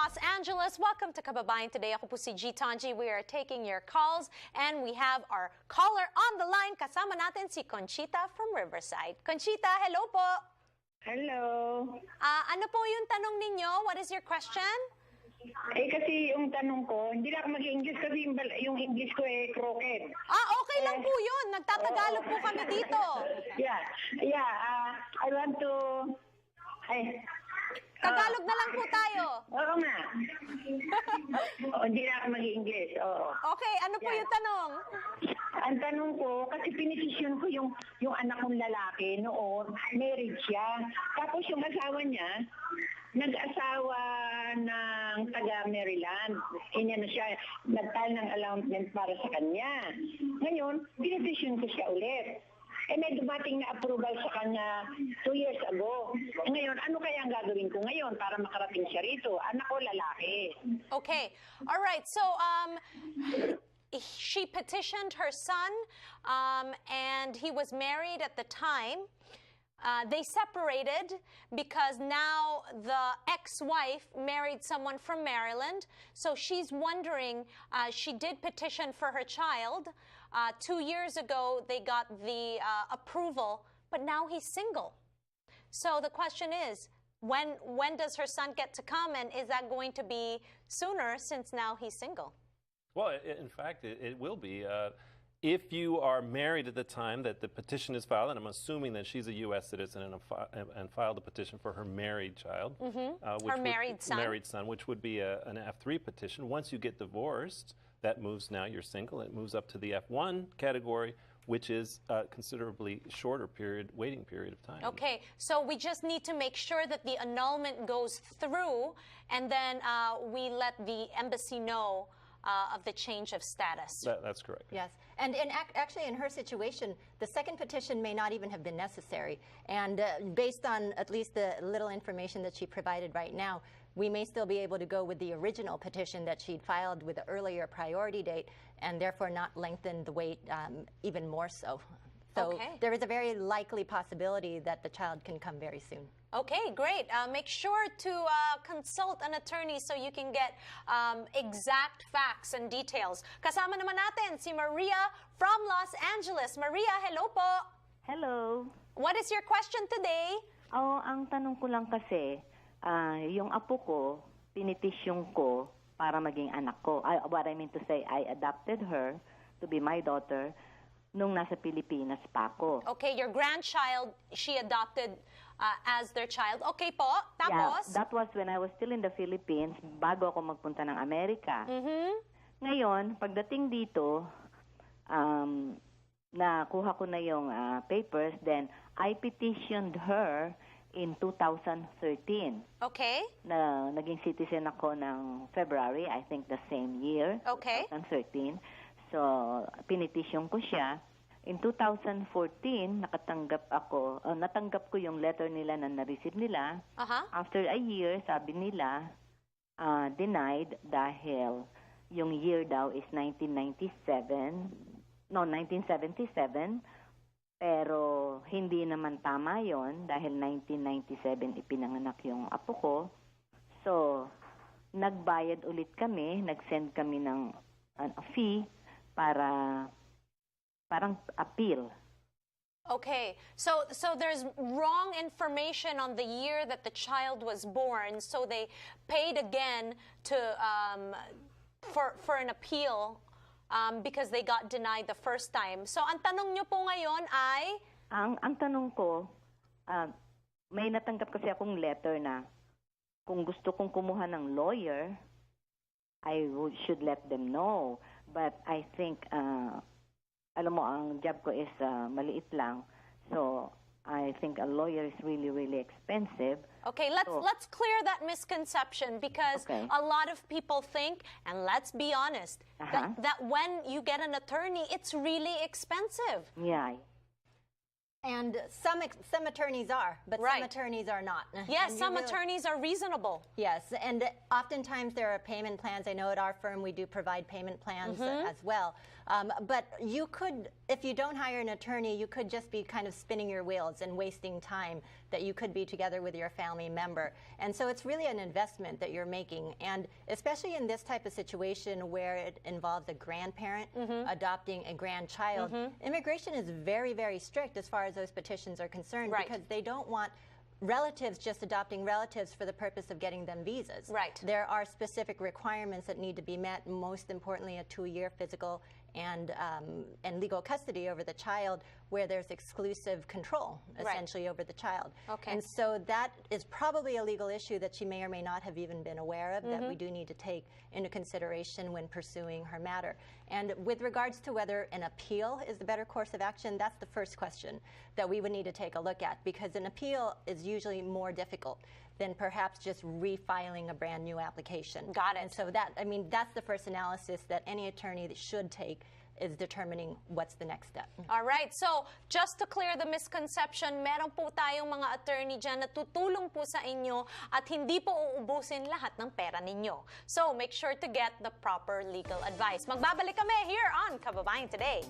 Los Angeles, welcome to Kababyan. Today ako po si G. Tanji. We are taking your calls and we have our caller on the line. Kasama natin si Conchita from Riverside. Conchita, hello po. Hello. Ano po yung tanong ninyo? What is your question? Kasi yung tanong ko, hindi na ako mag-English kasi yung English ko crooked. Okay lang po yun. Nagtatagalog po kami dito. I want to... Tagalog na lang po tayo. Oo nga. Hindi na ako mag-English. Okay, ano po yung tanong? Ang tanong ko, kasi pinisisyon ko yung anak kong lalaki noon, married siya. Tapos yung asawa niya, nag-asawa ng taga Maryland. Inya siya, nag-file ng allowance para sa kanya. Ngayon, pinisisyon ko siya ulit. May dumating na approval sa kanya 2 years ago. Ngayon, ano kaya ang gagawin ko ngayon para makarating siya rito? Anak ko lalaki. Okay. All right. So, she petitioned her son, and he was married at the time. They separated because now the ex-wife married someone from Maryland. So she's wondering, she did petition for her child. 2 years ago, they got the approval, but now he's single. So the question is, when does her son get to come, and is that going to be sooner since now he's single? Well, in fact, it will be. If you are married at the time that the petition is filed, and I'm assuming that she's a U.S. citizen and filed a petition for her married child. Her married son. Which would be an F3 petition. Once you get divorced, that moves now, you're single, it moves up to the F1 category, which is a considerably shorter waiting period of time. Okay, so we just need to make sure that the annulment goes through, and then we let the embassy know of the change of status. That's correct. Yes, and actually in her situation, the second petition may not even have been necessary. And based on at least the little information that she provided right now, we may still be able to go with the original petition that she'd filed with the earlier priority date, and therefore not lengthen the wait even more so. So there is a very likely possibility that the child can come very soon. Okay, great. Make sure to consult an attorney so you can get exact facts and details. Kasama naman natin si Maria from Los Angeles. Maria, hello po. Hello. What is your question today? Ang tanong ko lang kasi, yung apo ko, pinitisyon ko para maging anak ko. What I mean to say, I adopted her to be my daughter nung nasa Pilipinas pa ako. Okay, your grandchild, she adopted as their child. Okay po, tapos? Yeah, that was when I was still in the Philippines, bago ako magpunta ng Amerika. Ngayon, pagdating dito, nakuha ko na yung papers, then I petitioned her in 2013. Okay. Na naging citizen ako ng February, I think the same year, okay. 2013. So, pinitisyon ko siya. In 2014, natanggap ko yung letter nila na na-receive nila. After a year, sabi nila, denied dahil yung year daw is 1977, pero hindi naman tama yon dahil 1997 ipinanganak yung apo ko. So, nagbayad ulit kami, nag-send kami ng fee para parang appeal. Okay, so there's wrong information on the year that the child was born, so they paid again to for an appeal because they got denied the first time. So ang tanong nyo po ngayon ay? Ang tanong ko, may natanggap kasi akong letter na kung gusto kong kumuha ng lawyer, I should let them know. But I think, alam mo, ang job ko is maliit lang. So, I think a lawyer is really, really expensive. Okay, let's clear that misconception because a lot of people think, and let's be honest, that when you get an attorney, it's really expensive. Yeah. And some attorneys are, but some attorneys are not. Yes, some attorneys are reasonable. Yes, and oftentimes there are payment plans. I know at our firm we do provide payment plans as well. But you could, if you don't hire an attorney, you could just be kind of spinning your wheels and wasting time that you could be together with your family member. And so it's really an investment that you're making. And especially in this type of situation where it involves a grandparent adopting a grandchild, immigration is very, very strict as far as those petitions are concerned, because they don't want relatives just adopting relatives for the purpose of getting them visas. Right. There are specific requirements that need to be met, most importantly a 2-year physical and legal custody over the child, where there's exclusive control, essentially, over the child. Okay. And so that is probably a legal issue that she may or may not have even been aware of, that we do need to take into consideration when pursuing her matter. And with regards to whether an appeal is the better course of action, that's the first question that we would need to take a look at, because an appeal is usually more difficult than perhaps just refiling a brand new application. Got it. And so that, I mean, that's the first analysis that any attorney should take, is determining what's the next step. All right. So, just to clear the misconception, meron po tayong mga attorney dyan na tutulong po sa inyo at hindi po uubusin lahat ng pera ninyo. So, make sure to get the proper legal advice. Magbabalik kami here on Kababyan Today.